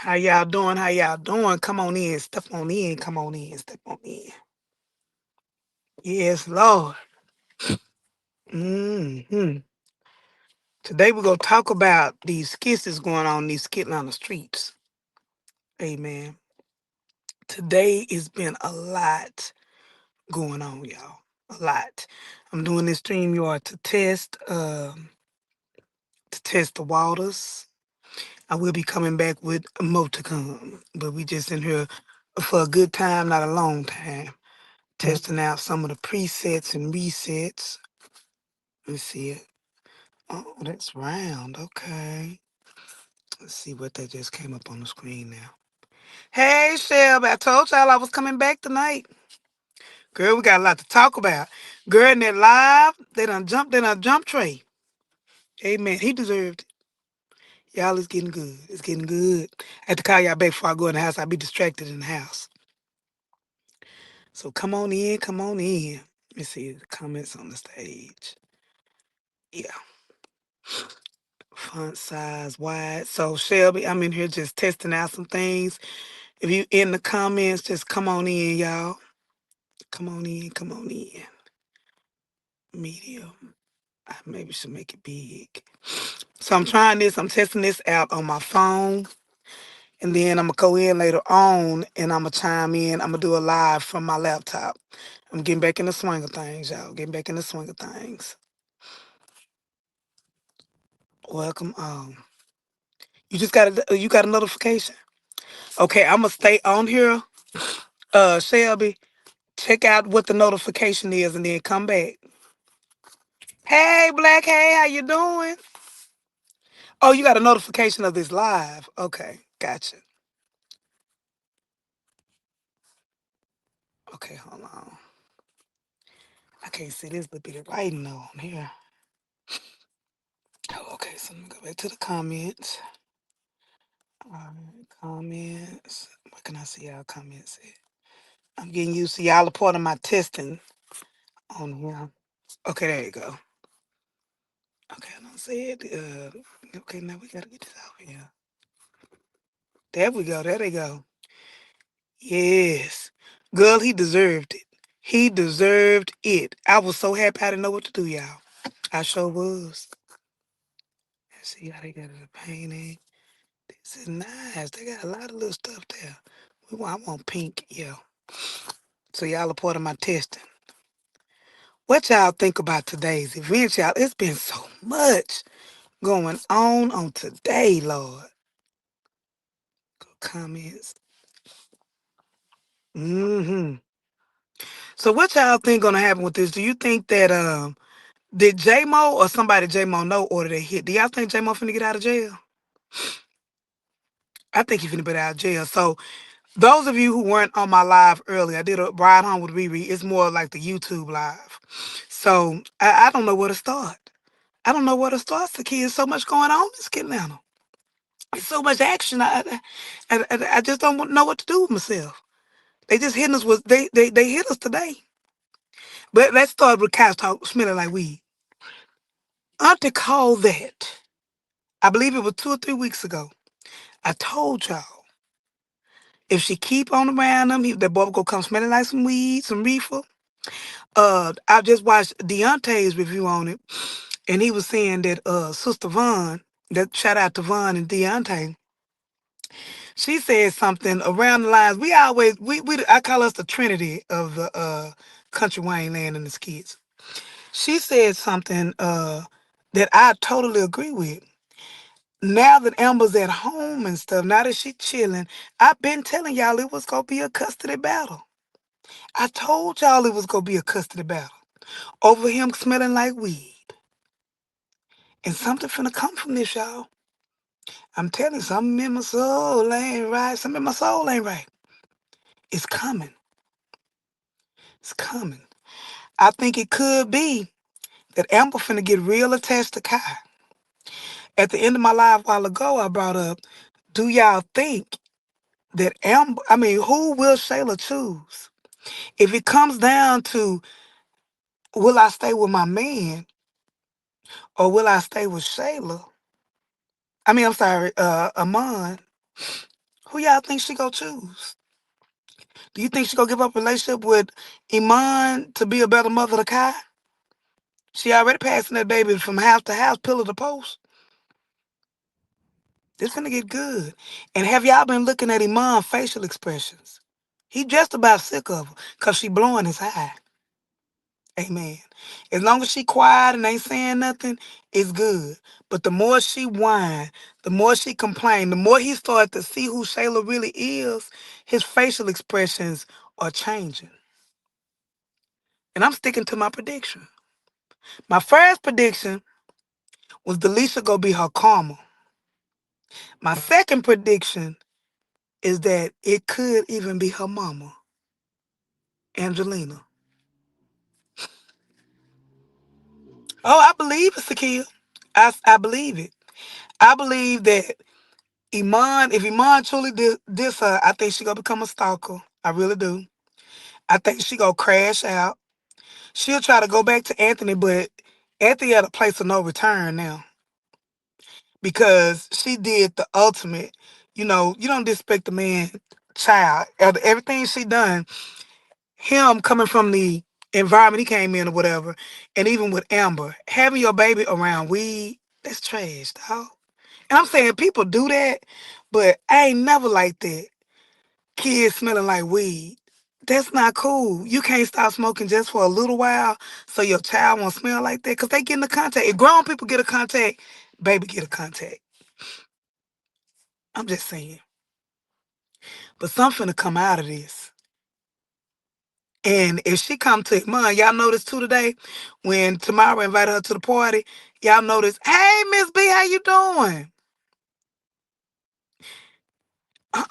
How y'all doing? How y'all doing? Come on in. Step on in. Come on in. Step on in. Yes, Lord. Hmm. Today we're gonna talk about these skits that's going on, these skitting on the streets. Amen. Today has been a lot going on, y'all. A lot. I'm doing this stream yard to test the waters. I will be coming back with more to come, but we just in here for a good time, not a long time. Testing out some of the presets and resets. Let's see it. Oh, that's round. Okay. Let's see what that just came up on the screen now. Hey, Shelby, I told y'all I was coming back tonight. Girl, we got a lot to talk about. Girl, in that live, they done jump Trey. Amen. He deserved it. Y'all, it's getting good. It's getting good. I had to call y'all back before I go in the house. I'll be distracted in the house. So come on in, come on in. Let me see the comments on the stage. Yeah. Font size wide. So Shelby, I'm in here just testing out some things. If you in the comments, just come on in, y'all. Come on in, come on in. Medium. I maybe should make it big. So I'm trying this, I'm testing this out on my phone. And then I'm gonna go in later on and I'm gonna chime in. I'm gonna do a live from my laptop. I'm getting back in the swing of things, y'all. Getting back in the swing of things. Welcome on. You got a notification. Okay, I'm gonna stay on here. Shelby, check out what the notification is and then come back. Hey, Black, hey, how you doing? Oh, you got a notification of this live. Okay, gotcha. Okay, hold on. I can't see this little bit of writing though on here. Oh, okay, so let me go back to the comments. All right, comments. Where can I see y'all comments at? I'm getting used to y'all a part of my testing on here. Okay, there you go. Okay, I don't see it. Okay, now we gotta get this out here. There we go. There they go. Yes. Girl, he deserved it. He deserved it. I was so happy I didn't know what to do, y'all. I sure was. Let's see how they got it painting. This is nice. They got a lot of little stuff there. I want pink, yeah. So y'all are part of my testing. What y'all think about today's event, y'all? It's been so much going on today, Lord. Comments. Mm-hmm. So what y'all think gonna happen with this? Do you think that did J Mo or somebody J Mo know order that hit? Do y'all think J Mo finna get out of jail? I think he finna get out of jail. So those of you who weren't on my live earlier, I did a ride home with ReRe. It's more like the YouTube live. So I don't know where to start. I don't know where to start. The kids, so much going on in Skit Atlanta. It's so much action. I just don't know what to do with myself. They just hitting us with they hit us today. But let's start with cows talk smelling like weed. Auntie called that. I believe it was 2 or 3 weeks ago. I told y'all if she keep on around them, that boy gonna come smelling like some weed, some reefer. I just watched Deontay's review on it, and he was saying that Sister Vaughn, that shout out to Vaughn and Deontay, she said something around the lines. We always we I call us the Trinity of the country Wayne land and the skits. She said something that I totally agree with. Now that Amber's at home and stuff, now that she chilling, I've been telling y'all it was gonna be a custody battle. I told y'all it was gonna be a custody battle over him smelling like weed. And something finna come from this, y'all. I'm telling you, something in my soul ain't right. Something in my soul ain't right. It's coming. It's coming. I think it could be that Amber finna get real attached to Kai. At the end of my live a while ago, I brought up, do y'all think that who will Shayla choose? If it comes down to, will I stay with my man or will I stay with Shayla? I'm sorry, Amon. Who y'all think she gonna choose? Do you think she gonna give up a relationship with Iman to be a better mother to Kai? She already passing that baby from house to house, pillar to post. This finna get good. And have y'all been looking at Iman's facial expressions? He just about sick of her because she blowing his high. Amen. As long as she quiet and ain't saying nothing, it's good. But the more she whine, the more she complain, the more he start to see who Shayla really is, his facial expressions are changing. And I'm sticking to my prediction. My first prediction was Delisha gonna be her karma. My second prediction is that it could even be her mama, Angelina. Oh, I believe it's a kill. I believe it. I believe that if Iman truly diss her, I think she gonna become a stalker. I really do. I think she gonna crash out. She'll try to go back to Anthony, but Anthony at a place of no return now because she did the ultimate. You don't disrespect the man child. Out of everything she done, him coming from the environment he came in or whatever, and even with Amber, having your baby around weed, that's trash, dog. And I'm saying people do that, but I ain't never like that. Kids smelling like weed. That's not cool. You can't stop smoking just for a little while so your child won't smell like that because they get in the contact. If grown people get a contact, baby get a contact. I'm just saying. But something to come out of this. And if she come to Mom, y'all notice too today when Tamara invited her to the party, y'all notice, hey, Miss B, how you doing?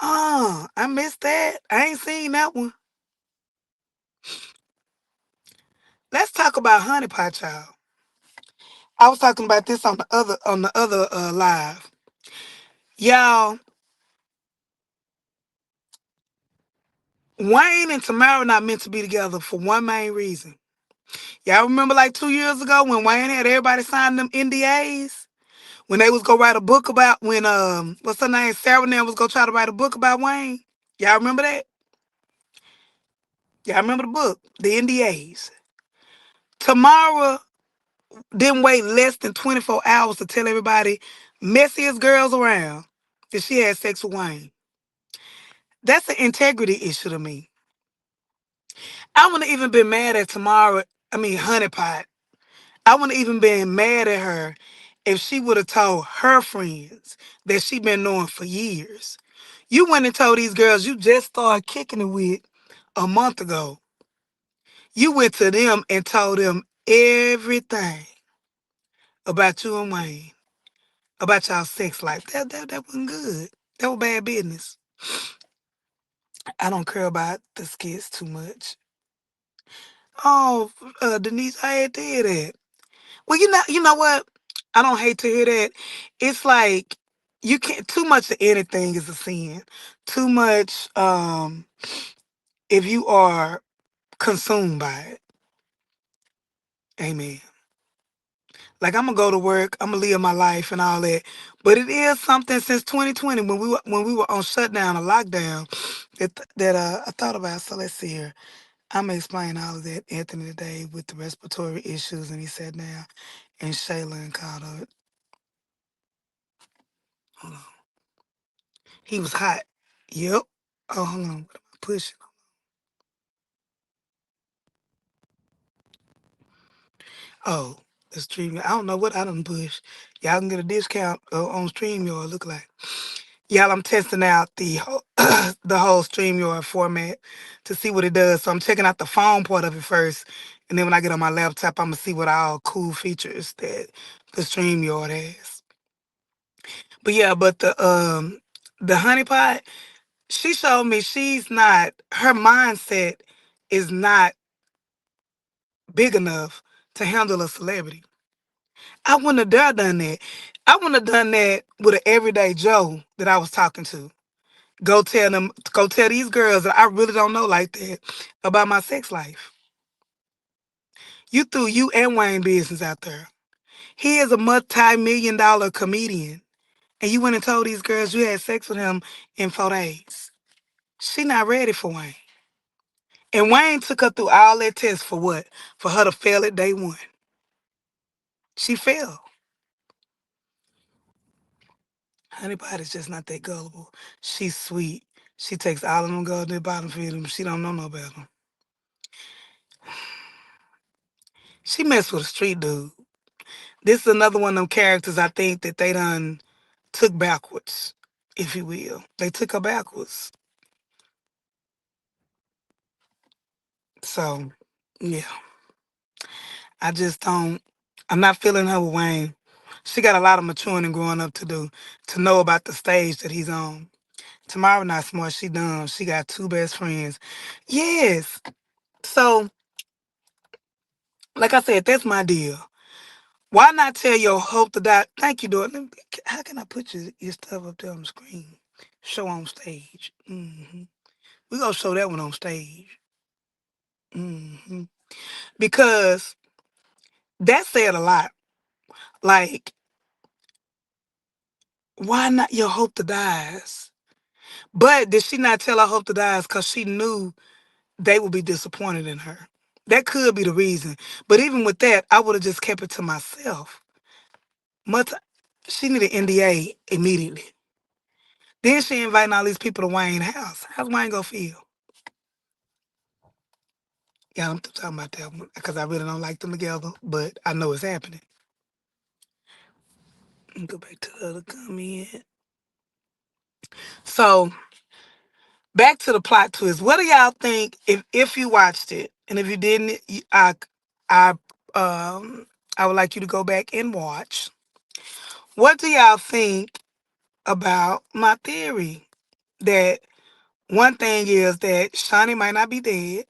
I missed that. I ain't seen that one. Let's talk about Honey Pot, y'all. I was talking about this on the other live. Y'all, Wayne and Tamara not meant to be together for one main reason. Y'all remember like 2 years ago when Wayne had everybody sign them NDAs? When they was gonna write a book about when what's her name? Sarah Nan was gonna try to write a book about Wayne. Y'all remember that? Y'all remember the book, the NDAs. Tamara didn't wait less than 24 hours to tell everybody, messiest girls around, that she had sex with Wayne. That's an integrity issue to me. I wouldn't even been mad at Tamara, Honey Pot. I wouldn't even been mad at her if she would have told her friends that she been knowing for years. You went and told these girls you just started kicking it with a month ago. You went to them and told them everything about you and Wayne, about y'all sex life. That wasn't good. That was bad business. I don't care about the skits too much. Oh, Denise, I had did that. Well, you know what? I don't hate to hear that. It's like you can't too much of anything is a sin. Too much if you are consumed by it. Amen. Like I'm gonna go to work, I'm gonna live my life and all that. But it is something since 2020 when we were on shutdown or lockdown that I thought about. So let's see here. I'm gonna explain all of that Anthony today with the respiratory issues and he sat down and Shayla and called her. Hold on. He was hot. Yep. Oh, hold on. What am I pushing? Oh, the stream. I don't know what I done push. Y'all can get a discount on StreamYard. Look like y'all. I'm testing out the whole, the whole StreamYard format to see what it does. So I'm checking out the phone part of it first, and then when I get on my laptop, I'm gonna see what all cool features that the StreamYard has. But yeah, but the honeypot, she showed me she's not. Her mindset is not big enough to handle a celebrity. I wouldn't have done that. I wouldn't have done that with an everyday Joe that I was talking to. Go tell these girls that I really don't know like that about my sex life. You threw you and Wayne business out there. He is a multi-million-dollar comedian, and you went and told these girls you had sex with him in 4 days. She not ready for Wayne. And Wayne took her through all that tests for what? For her to fail at day one. She failed. Honey Potty's just not that gullible. She's sweet. She takes all of them girls to the bottom feed them. She don't know no better. She messed with a street dude. This is another one of them characters I think that they done took backwards, if you will. They took her backwards. So, yeah. I just don't. I'm not feeling her with Wayne. She got a lot of maturing and growing up to do to know about the stage that he's on. Tamara not smart. She dumb. She got two best friends. Yes. So, like I said, that's my deal. Why not tell your hope to die? Thank you, daughter. How can I put your stuff up there on the screen? Show on stage. We gonna show that one on stage. Because that said a lot. Like, why not your hope to dies? But did she not tell her hope to dies because she knew they would be disappointed in her? That could be the reason. But even with that, I would have just kept it to myself. Much, she needed an NDA immediately. Then she inviting all these people to Wayne's house. How's Wayne gonna feel? Yeah, I'm talking about that one because I really don't like them together, but I know it's happening. Let me go back to the other comment. So back to the plot twist. What do y'all think if you watched it, and if you didn't, I um I would like you to go back and watch. What do y'all think about my theory that one thing is that Shawnee might not be dead,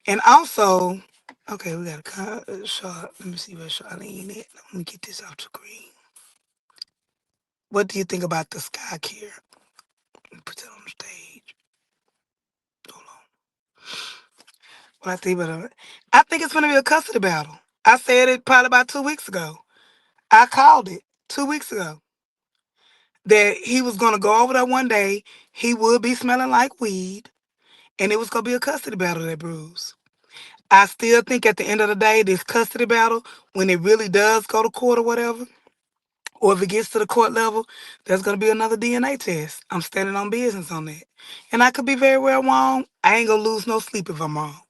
and also, okay, we got a shot. Let me see where Charlene at. Let me get this off the screen. What do you think about the sky care? Let me put that on the stage. Hold on. What I think about it? I think it's gonna be a custody battle. I said it probably about 2 weeks ago. I called it 2 weeks ago that he was gonna go over there one day. He would be smelling like weed, and it was gonna be a custody battle that bruise. I still think at the end of the day, this custody battle, when it really does go to court or whatever, or if it gets to the court level, there's going to be another DNA test. I'm standing on business on that. And I could be very well wrong. I ain't going to lose no sleep if I'm wrong.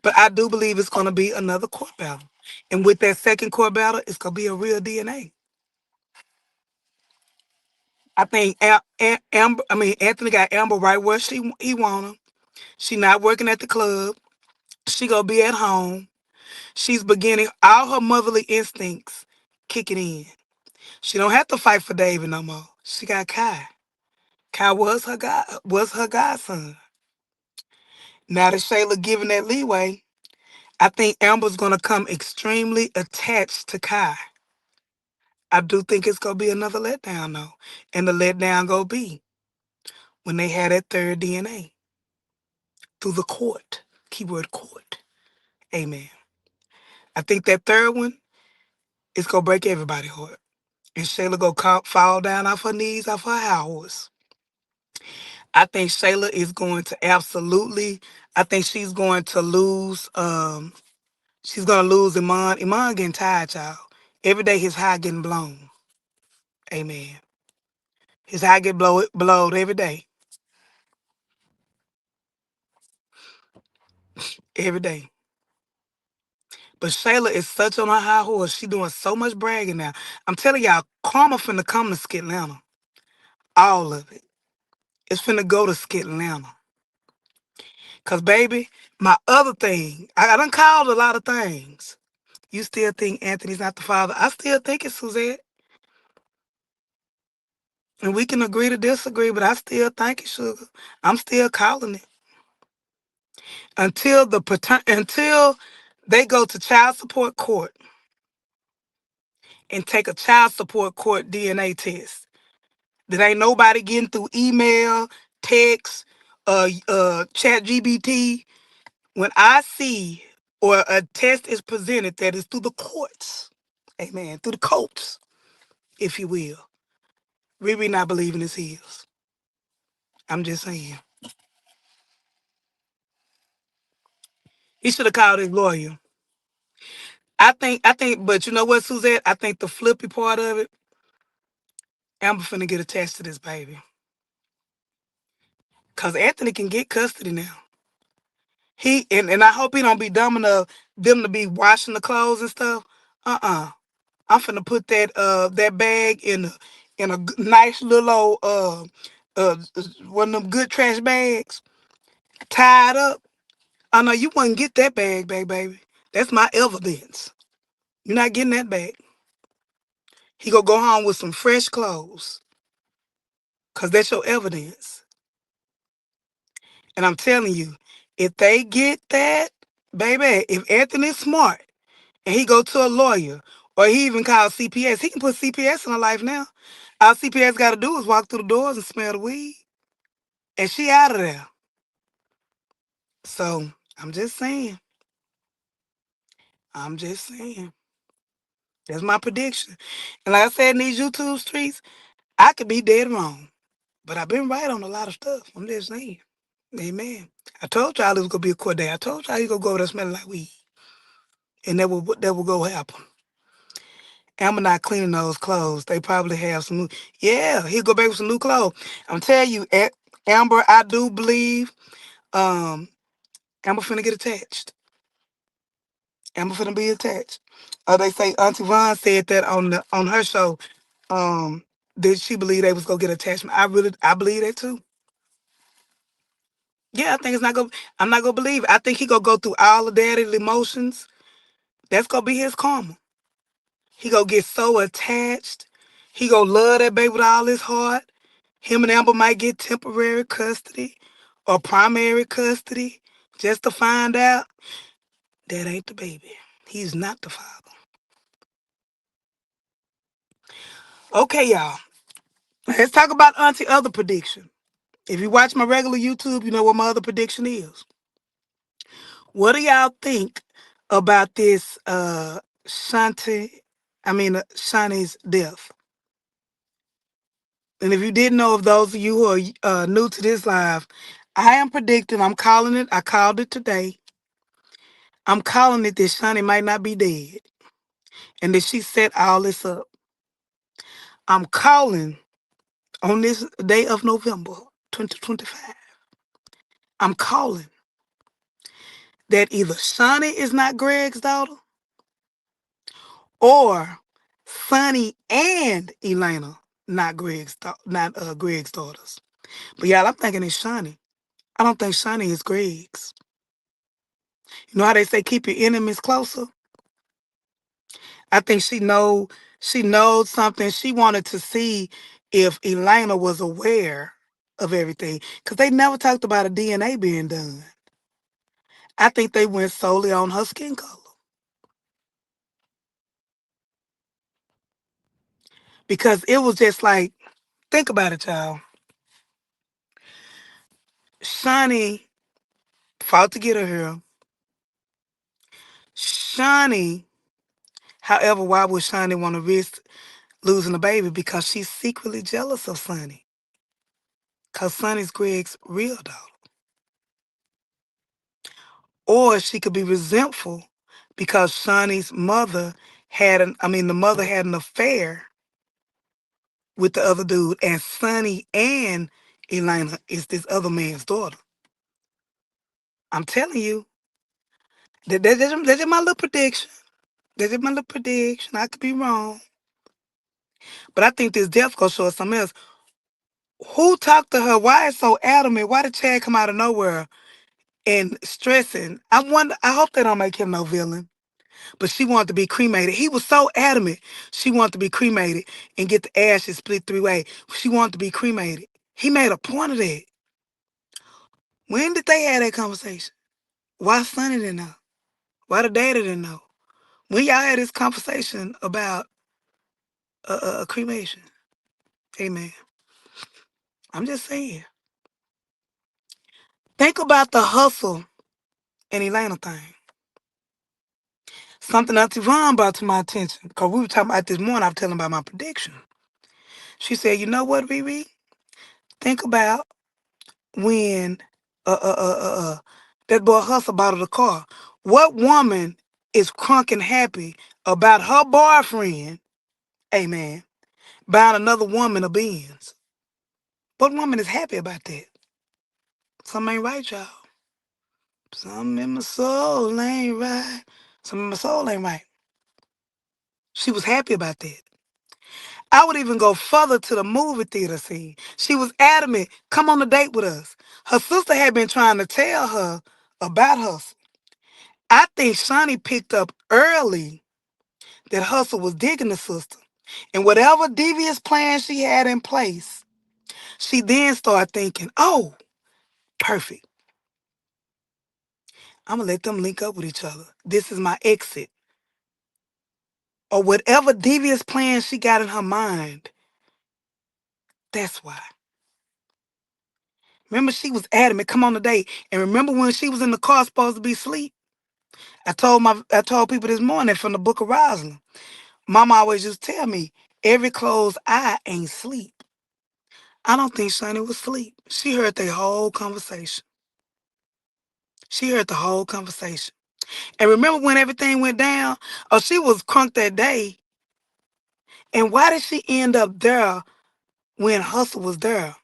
But I do believe it's going to be another court battle. And with that second court battle, it's going to be a real DNA. I think Anthony got Amber right where he want her. She not working at the club. She going to be at home. She's beginning all her motherly instincts kicking in. She don't have to fight for David no more. She got Kai. Kai was her godson. Now that Shayla giving that leeway, I think Amber's gonna come extremely attached to Kai. I do think it's gonna be another letdown though. And the letdown gonna be when they had that third DNA through the court. Keyword court. Amen. I think that third one is gonna break everybody's heart. And Shayla fall down off her knees off her high horse. I think Shayla is going to absolutely. I think she's going to lose. She's gonna lose Iman. Iman getting tired, y'all. Every day his high getting blown. Amen. His high get blowed every day. Every day. But Shayla is such on her high horse. She doing so much bragging now. I'm telling y'all, karma finna come to Skit Atlanta. All of it. It's finna go to Skit Atlanta. Cause baby, my other thing, I done called a lot of things. You still think Anthony's not the father? I still think it's Suzette. And we can agree to disagree, but I still think it's Sugar. I'm still calling it. Until they go to child support court and take a child support court DNA test. That ain't nobody getting through email, text, chat GBT. When I see or a test is presented that is through the courts, amen, through the courts, if you will. ReRe not believing it's his. I'm just saying. He should have called his lawyer. But you know what, Suzette? I think the flippy part of it, Amber finna get attached to this baby. Cause Anthony can get custody now. And I hope he don't be dumb enough them to be washing the clothes and stuff. I'm finna put that bag in a nice little old one of them good trash bags, tied up. I know you wouldn't get that bag, baby. That's my evidence. You're not getting that bag. He gonna go home with some fresh clothes, cause that's your evidence. And I'm telling you, if they get that, baby, if Anthony's smart and he go to a lawyer or he even calls CPS, he can put CPS in her life now. All CPS got to do is walk through the doors and smell the weed, and she out of there. So I'm just saying. I'm just saying. That's my prediction. And like I said, in these YouTube streets, I could be dead wrong, but I've been right on a lot of stuff. I'm just saying. Amen. I told y'all it was gonna be a court day. I told y'all he gonna go over there smelling like weed, and that will go happen. Amber not cleaning those clothes. They probably have some new. Yeah, he'll go back with some new clothes. I'm telling you, Amber, I do believe um Amber finna get attached. Amber finna be attached. They say Auntie Vaughn said that on her show. Um, that she believed they was gonna get attachment. I believe that too. Yeah, I think it's not gonna. I'm not gonna believe it. I think he gonna go through all of daddy's emotions. That's gonna be his karma. He gonna get so attached. He gonna love that baby with all his heart. Him and Amber might get temporary custody or primary custody just to find out that ain't the baby. He's not the father. Okay, y'all. Let's talk about Auntie other prediction. If you watch my regular YouTube, you know what my other prediction is. What do y'all think about this Shani's death? And if you didn't know, of those of you who are new to this live, I am predicting, I'm calling it, I called it today. I'm calling it that Shani might not be dead and that she set all this up. I'm calling on this day of November 2025. I'm calling that either Shani is not Greg's daughter or Sonny and Elena not Greg's daughters. But y'all, I'm thinking it's Shani. I don't think Shani is Greg's. You know how they say keep your enemies closer? I think she knows something. She wanted to see if Elena was aware of everything. Because they never talked about a DNA being done. I think they went solely on her skin color. Because it was just like, think about it, y'all. Shani fought to get her here. Shani, however, why would Shani want to risk losing a baby? Because she's secretly jealous of Sonny. Because Sonny's Greg's real daughter. Or she could be resentful because Shawnee's mother the mother had an affair with the other dude, and Sonny and Elena is this other man's daughter. I'm telling you, that's just my little prediction. That's just my little prediction. I could be wrong, but I think this death gonna show us something else. Who talked to her? Why is so adamant? Why did Chad come out of nowhere and stressing? I wonder. I hope they don't make him no villain. But she wanted to be cremated. He was so adamant she wanted to be cremated and get the ashes split three ways. She wanted to be cremated. He made a point of that. When did they have that conversation? Why Sonny didn't know? Why the daddy didn't know? When y'all had this conversation about a cremation? Amen. I'm just saying. Think about the hustle and Elena thing. Something Auntie Vaughn brought to my attention. Because we were talking about this morning. I was telling about my prediction. She said, "You know what, ReRe? Think about when uh uh uh uh, uh that boy Hustle bought her the car. What woman is crunk and happy about her boyfriend, amen, buying another woman a Benz? What woman is happy about that? Something ain't right, y'all. Something in my soul ain't right. Something in my soul ain't right." She was happy about that. I would even go further to the movie theater scene. She was adamant, come on a date with us. Her sister had been trying to tell her about Hustle. I think Shawnee picked up early that Hustle was digging the sister. And whatever devious plan she had in place, she then started thinking, oh, perfect. I'm going to let them link up with each other. This is my exit. Or whatever devious plan she got in her mind, that's why. Remember, she was adamant, come on a date. And remember when she was in the car supposed to be asleep? I told people this morning from the book of Rosalind. Mama always just tell me, every closed eye ain't sleep. I don't think Shani was asleep. She heard the whole conversation. She heard the whole conversation. And remember when everything went down? Oh, she was crunk that day. And why did she end up there when Hustle was there?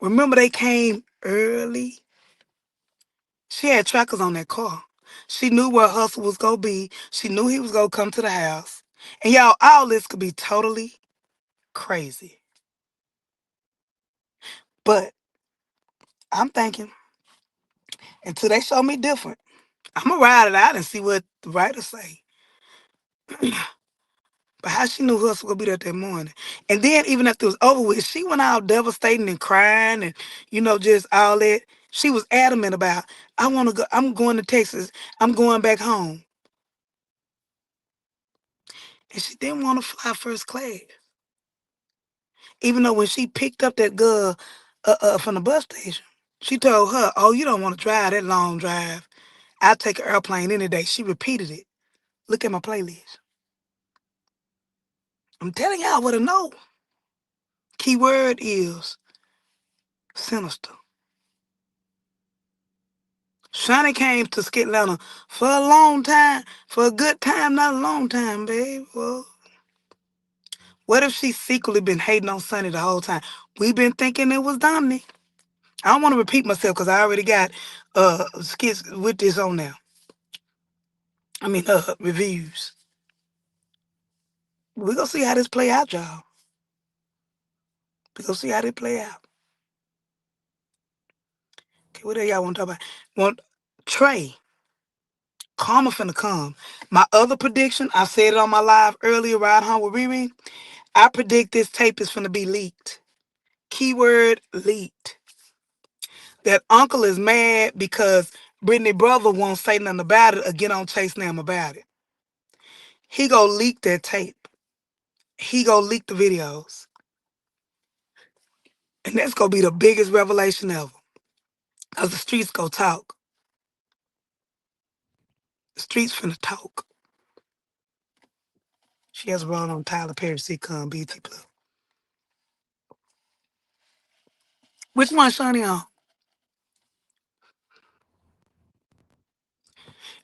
Remember they came early? She had trackers on that car. She knew where Hustle was going to be. She knew he was going to come to the house. And y'all, all this could be totally crazy. But I'm thinking, until they show me different, I'm going to ride it out and see what the writers say. But how she knew Hustle was going to be there that morning. And then even after it was over with, she went out devastating and crying and, just all that. She was adamant about, I want to go, I'm going to Texas. I'm going back home. And she didn't want to fly first class. Even though when she picked up that girl from the bus station, she told her, oh, you don't want to drive that long drive. I'll take an airplane any day. She repeated it. Look at my playlist. I'm telling y'all what I know. Key word is sinister. Shani came to Skit Atlanta for a long time, for a good time, not a long time, babe. Well, what if she secretly been hating on Sonny the whole time? We've been thinking it was Dominic. I don't want to repeat myself because I already got skits with this on there. Reviews. We're going to see how this play out, y'all. We're going to see how this play out. Okay, what else y'all want to talk about? Want Trey. Karma finna come. My other prediction, I said it on my live earlier, Ride Home with ReRe. I predict this tape is finna be leaked. Keyword leaked. That uncle is mad because Brittany brother won't say nothing about it or get on Chase Nam about it. He go leak that tape. He go leak the videos. And that's gonna be the biggest revelation ever. Cause the streets go talk. The streets finna talk. She has a run on Tyler Perry sitcom BT Plus. Which one, Shawnee on?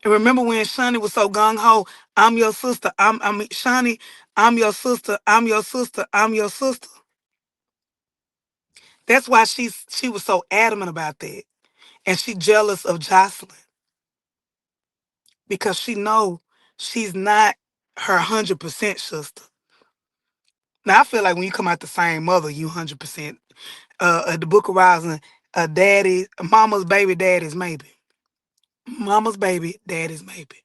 And remember when Shawnee was so gung ho, I'm your sister. Shawnee, I'm your sister. I'm your sister. I'm your sister. That's why she was so adamant about that. And she jealous of Jocelyn because she know she's not her 100% sister. Now I feel like when you come out the same mother, you 100%. The Book of Rising, daddy, mama's baby, daddy's maybe. Mama's baby, daddy's maybe.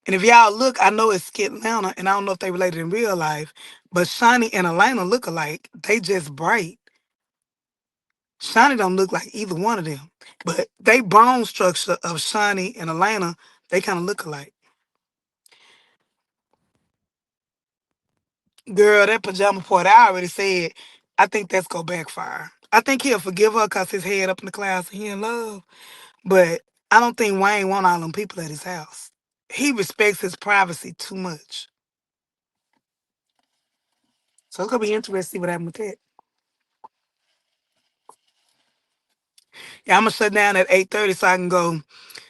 And if y'all look, I know it's Skit Atlanta, and I don't know if they related in real life, but Shani and Elena look alike. They just bright. Shani don't look like either one of them. But they bone structure of Shani and Elena, they kind of look alike. Girl, that pajama part, I already said, I think that's gonna backfire. I think he'll forgive her because his head up in the clouds and he in love. But I don't think Wayne want all them people at his house. He respects his privacy too much. So it's gonna be interesting to see what happened with that. Yeah, I'm gonna shut down at 8:30 so I can go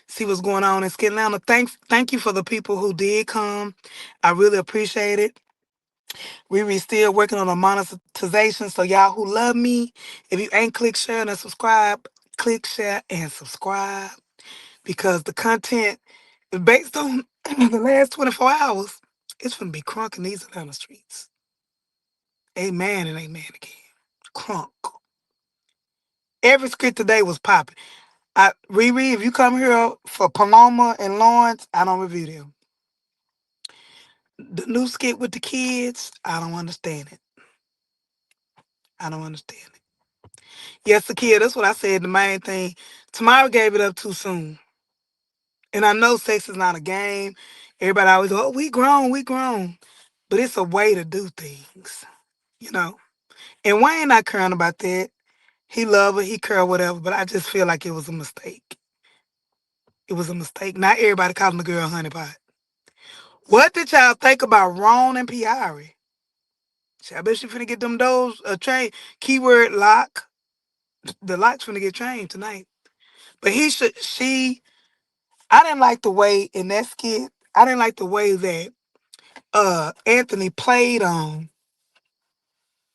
see what's going on in Skit Atlanta. Thank you for the people who did come. I really appreciate it. We still working on a monetization. So y'all who love me, if you ain't click share and subscribe, click share and subscribe because the content is based on the last 24 hours. It's gonna be crunk in these Atlanta streets. Amen and amen again. Crunk. Every skit today was popping. ReRe, if you come here for Paloma and Lawrence, I don't review them. The new skit with the kids, I don't understand it. I don't understand it. Yes, the kid, that's what I said. The main thing. Tamara gave it up too soon. And I know sex is not a game. Everybody always go, oh, we grown, we grown. But it's a way to do things, you know. And Wayne not caring about that. He love her, he care whatever, but I just feel like it was a mistake. It was a mistake. Not everybody calling the girl honey pot. What did y'all think about Ron and Piari? I bet she finna get them doors trained. Keyword lock. The lock's finna get trained tonight. But I didn't like the way in that skit, I didn't like the way that Anthony played on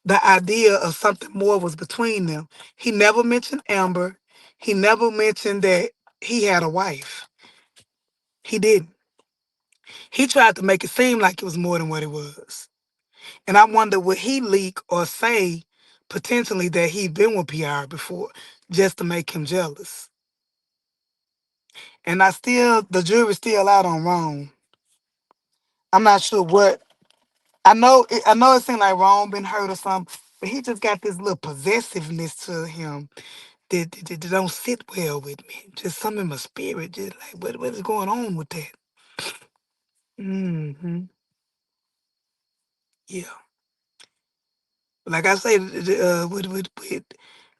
the idea of something more was between them. He never mentioned Amber. He never mentioned that he had a wife. He didn't. He tried to make it seem like it was more than what it was. And I wonder would he leak or say potentially that he'd been with PR before just to make him jealous. And the jury's still out on Ron. I'm not sure what. I know it seemed like Ron been hurt or something, but he just got this little possessiveness to him that don't sit well with me. Just something in my spirit, just like what is going on with that? Hmm. Yeah, like I say,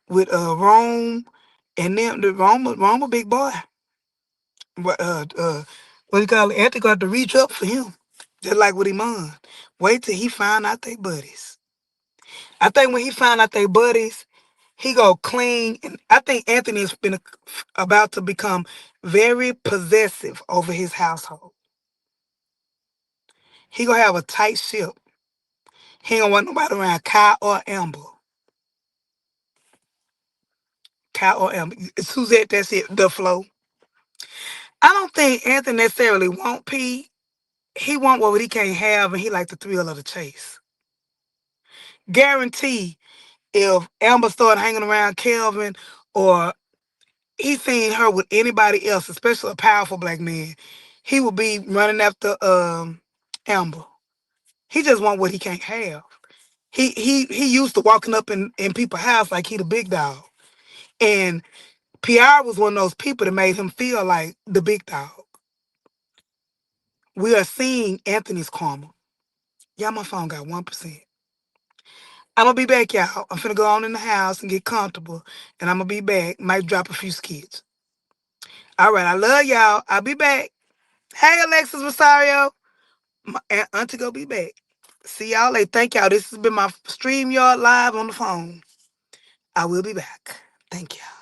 with Rome and them, Rome a big boy. What do you call it? Anthony got to reach up for him, just like with Iman. Wait till he find out they buddies. I think when he find out they buddies, he go clean. And I think Anthony has been about to become very possessive over his household. He gonna have a tight ship. He ain't gonna want nobody around Kyle or Amber. Kyle or Amber. Suzette, that's it. The flow. I don't think Anthony necessarily want P. He want what he can't have, and he like the thrill of the chase. Guarantee if Amber started hanging around Kelvin or he seen her with anybody else, especially a powerful black man, he would be running after Amber. He just want what he can't have. He used to walking up in people's house like he the big dog. And PR was one of those people that made him feel like the big dog. We are seeing Anthony's karma. Y'all, my phone got 1%. I'm gonna be back, y'all. I'm finna go on in the house and get comfortable, and I'm gonna be back. Might drop a few skits. All right, I love y'all. I'll be back. Hey, Alexis Rosario. My auntie gonna be back. See y'all later. Thank y'all. This has been my StreamYard live on the phone. I will be back. Thank y'all.